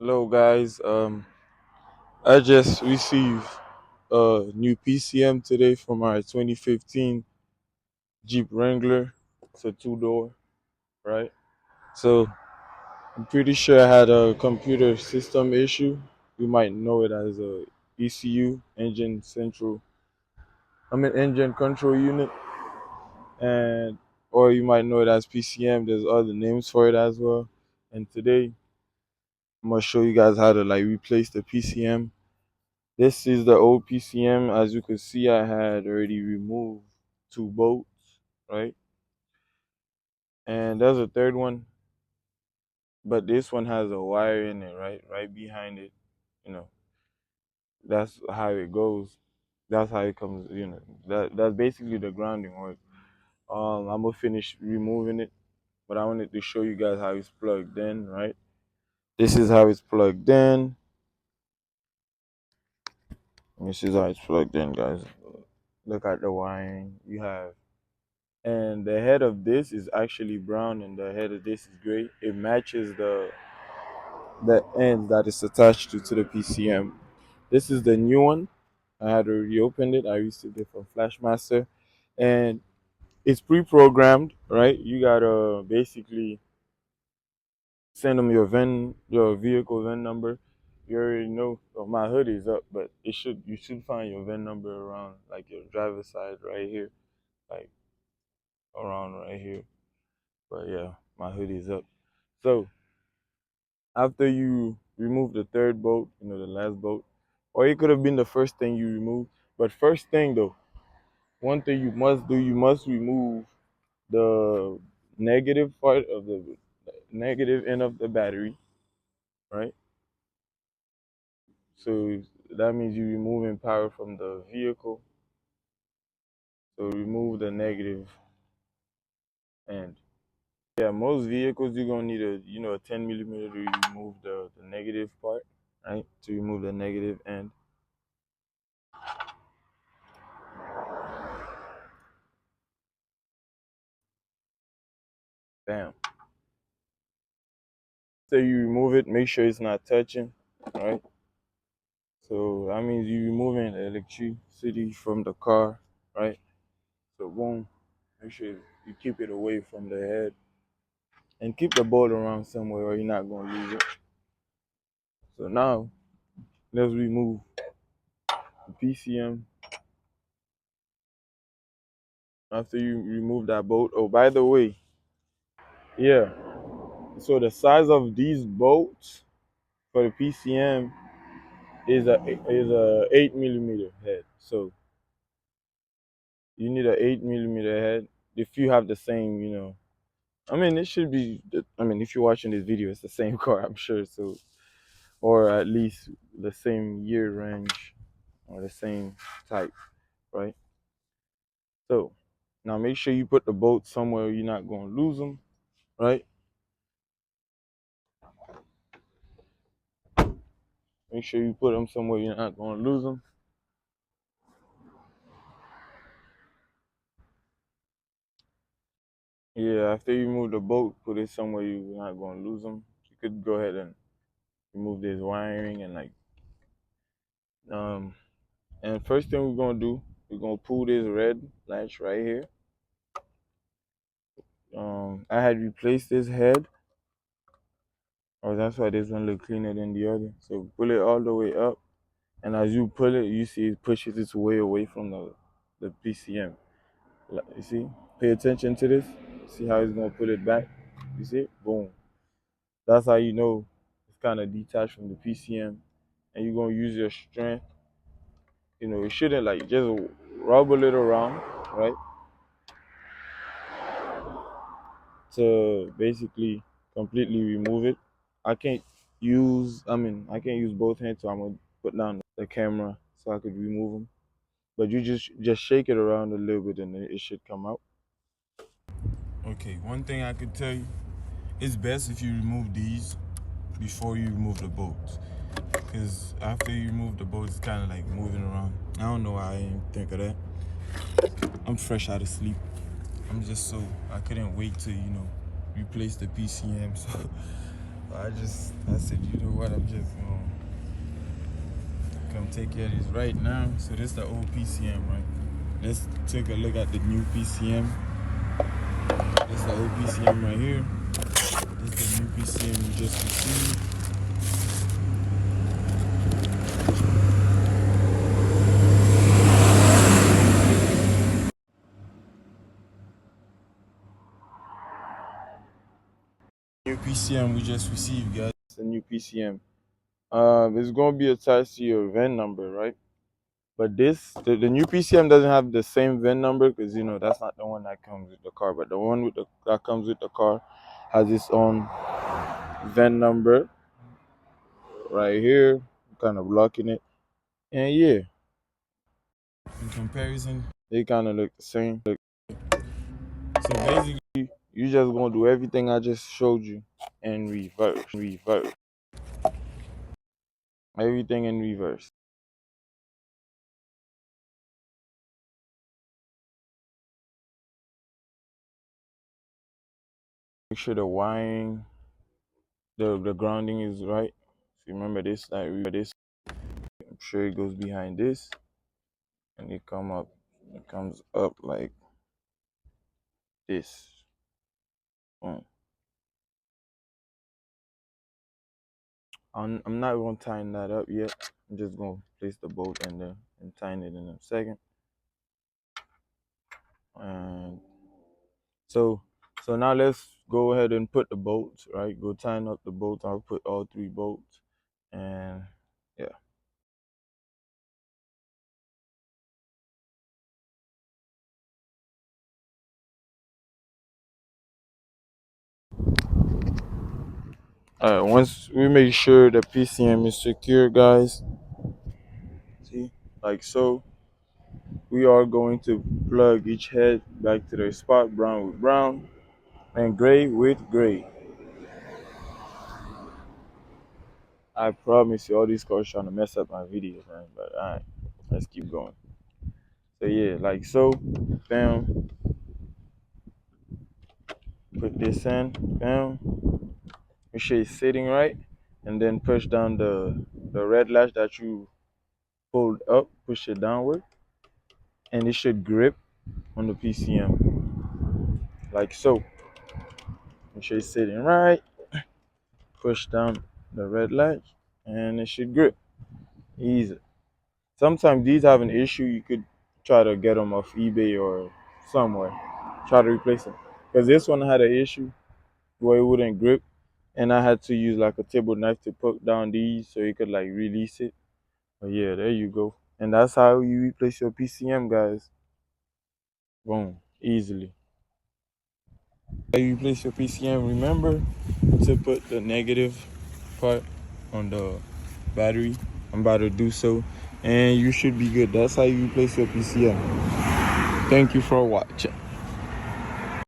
Hello guys. I just received a new PCM today from my 2015 Jeep Wrangler. It's a two-door, right? So I'm pretty sure I had a computer system issue. You might know it as a ECU, engine control unit, and or you might know it as PCM. There's other names for it as well. And today I'm gonna show you guys how to replace the PCM. This is the old PCM. As you can see, I had already removed two bolts, right? And there's a third one, but this one has a wire in it, right? Right behind it. You know, that's how it goes. That's how it comes, that's basically the grounding work. I'm gonna finish removing it, but I wanted to show you guys how it's plugged in, right? This is how it's plugged in. This is how it's plugged in, guys. Look at the wiring you have. And the head of this is actually brown and the head of this is gray. It matches the end that is attached to the PCM. This is the new one. I had already opened it. I received it from Flashmaster, and it's pre-programmed, right? You gotta basically send them your vehicle VIN number. You already know. Well, my hoodie is up, but you should find your VIN number around like your driver's side right here, like around right here. But yeah, my hoodie is up. So after you remove the third bolt, the last bolt, or it could have been the first thing you removed. But first thing though, one thing you must do, you must remove the negative part of the negative end of the battery, right? So that means you're removing power from the vehicle. So remove the negative end. Yeah, most vehicles you're gonna need a 10 millimeter to remove the negative part, right? To remove the negative end. Bam. So you remove it, make sure it's not touching, right? So that means you're removing the electricity from the car, right? So boom, make sure you keep it away from the head and keep the bolt around somewhere where you're not gonna lose it. So now let's remove the PCM. After you remove that bolt, oh by the way, yeah. So the size of these bolts for the PCM is a 8 millimeter head. So you need an 8 millimeter head if you have the same, I mean, it should be. I mean, if you're watching this video, it's the same car, I'm sure. So, or at least the same year range or the same type, right? So, now make sure you put the bolts somewhere you're not going to lose them, right? Make sure you put them somewhere you're not going to lose them. Yeah, after you remove the bolt, put it somewhere you're not going to lose them. You could go ahead and remove this wiring um and first thing we're gonna do, we're gonna pull this red latch right here. I had replaced this head, or that's why this one look cleaner than the other. So pull it all the way up, and as you pull it, you see it pushes its way away from the PCM. You see? Pay attention to this. See how it's gonna pull it back. You see? Boom. That's how you know it's kind of detached from the PCM, and you're gonna use your strength. It shouldn't just rubble it around, right? To basically completely remove it. I can't use both hands, so I'm gonna put down the camera so I could remove them. But you just shake it around a little bit and it should come out. Okay, one thing I could tell you, it's best if you remove these before you remove the bolts. Because after you remove the bolts, it's kind of like moving around. I don't know why I didn't think of that. I'm fresh out of sleep. I couldn't wait to, replace the PCM. So I said, you know what, I'm just gonna come take care of this right now. So this is the old PCM, right? Let's take a look at the new PCM. This is the old PCM right here. This is the new PCM we just received. New PCM we just received, guys. It's a new PCM. It's gonna be attached to your VIN number, right? But the new PCM doesn't have the same VIN number because you know that's not the one that comes with the car. But the one that comes with the car has its own VIN number right here, kind of blocking it. And yeah, in comparison, they kind of look the same. So basically, you just gonna do everything I just showed you in reverse. Everything in reverse. Make sure the wiring, the grounding is right. So remember this, I'm sure it goes behind this, and it comes up like this. Boom. I'm not gonna tighten that up yet. I'm just gonna place the bolt in there and tighten it in a second. And so now let's go ahead and put the bolts, right? Go tighten up the bolts. I'll put all 3 bolts, and yeah. Alright, once we make sure the PCM is secure, guys, see, like so, we are going to plug each head back to their spot, brown with brown, and gray with gray. I promise you, all these cars trying to mess up my video, man. But alright, let's keep going. So yeah, like so, bam. Put this in, bam. Make sure it's sitting right, and then push down the red latch that you pulled up. Push it downward, and it should grip on the PCM, like so. Make sure it's sitting right. Push down the red latch, and it should grip. Easy. Sometimes these have an issue. You could try to get them off eBay or somewhere. Try to replace them. Because this one had an issue where it wouldn't grip, and I had to use like a table knife to poke down these so you could like release it. But yeah, there you go. And that's how you replace your PCM, guys. Boom, easily. How you replace your PCM, remember to put the negative part on the battery. I'm about to do so, and you should be good. That's how you replace your PCM. Thank you for watching.